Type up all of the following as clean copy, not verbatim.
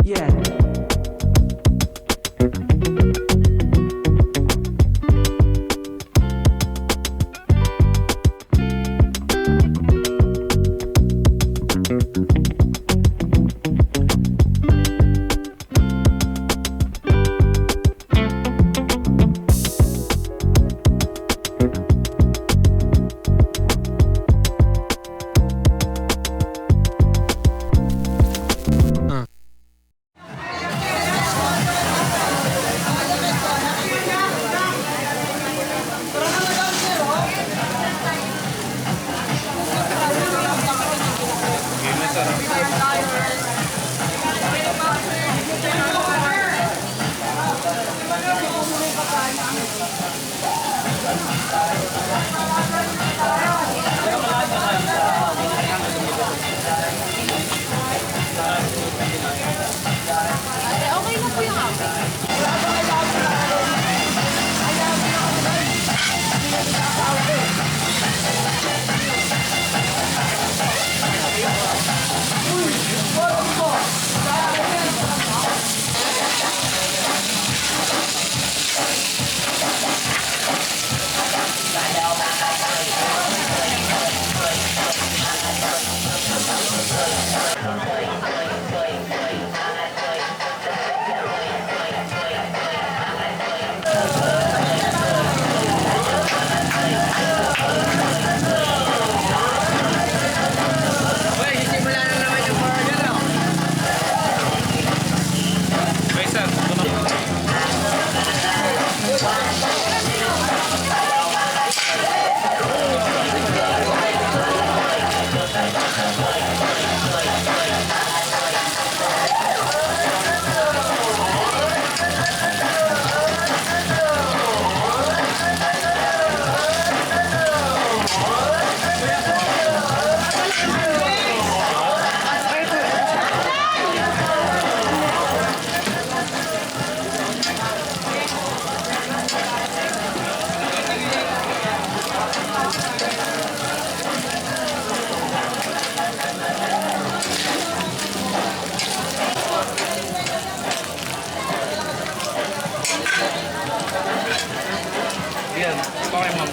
Yeah. Okay na po yung akin. Yan, okay ma'am.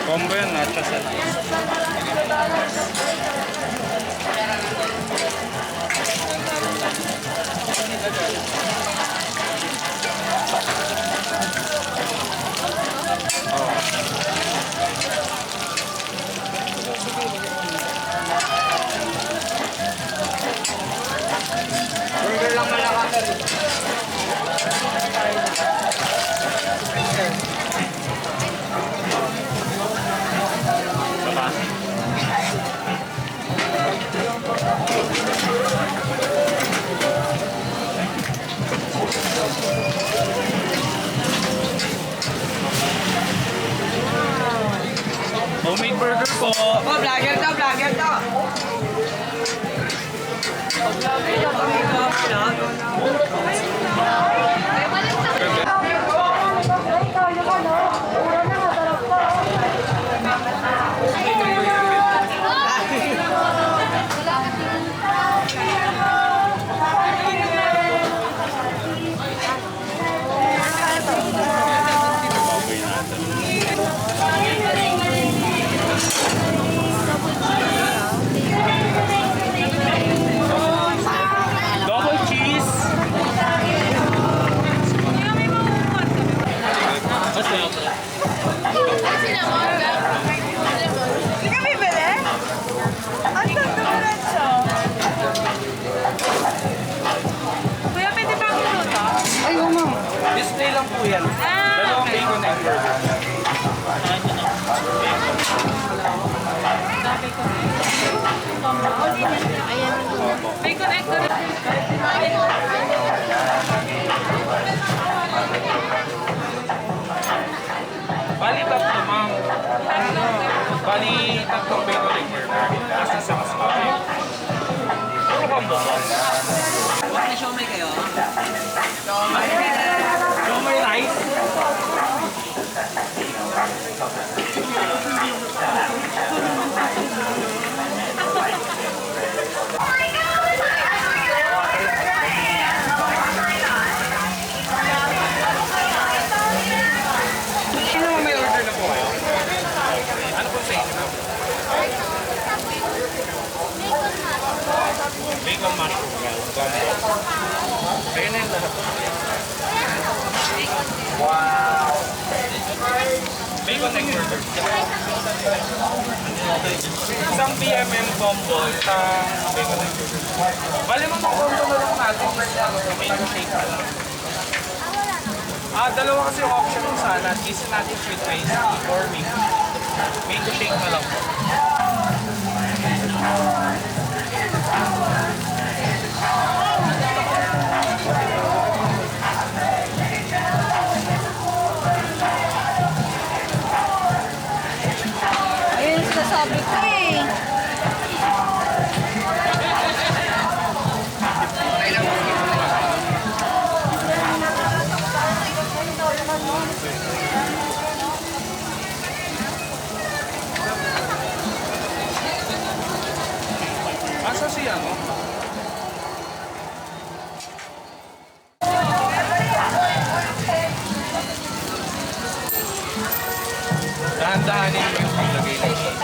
Combo yan, nachos yan. Burger lang malakas. Homemade burger po. Oh, vlogger to, vlogger to. Double cheese. Hindi ka bibili? Ang tagdumiretso. Kuya, pwede ba ang minuto? Ay, oo ma'am. Display lang po yan. Dalawang bacon egg burger. Bacon egg ko rin. Bali tatlo ma'am. Bali tatlong bacon egg burger. Tapos isang spaghetti. Puro combo boss. May siomay kayo? Siomay rice. egg burger. Isang PMM combo, isang bacon egg burger. Bali mo mga combo na lang natin. Mango shake na lang. Dalawa kasi yung option mo sana. Cheese natin sweet ice or mango shake na lang po. Ayun, sinasabi ko eh. Asa si ano? Dahan-dahanin yung paglagay ng cheese.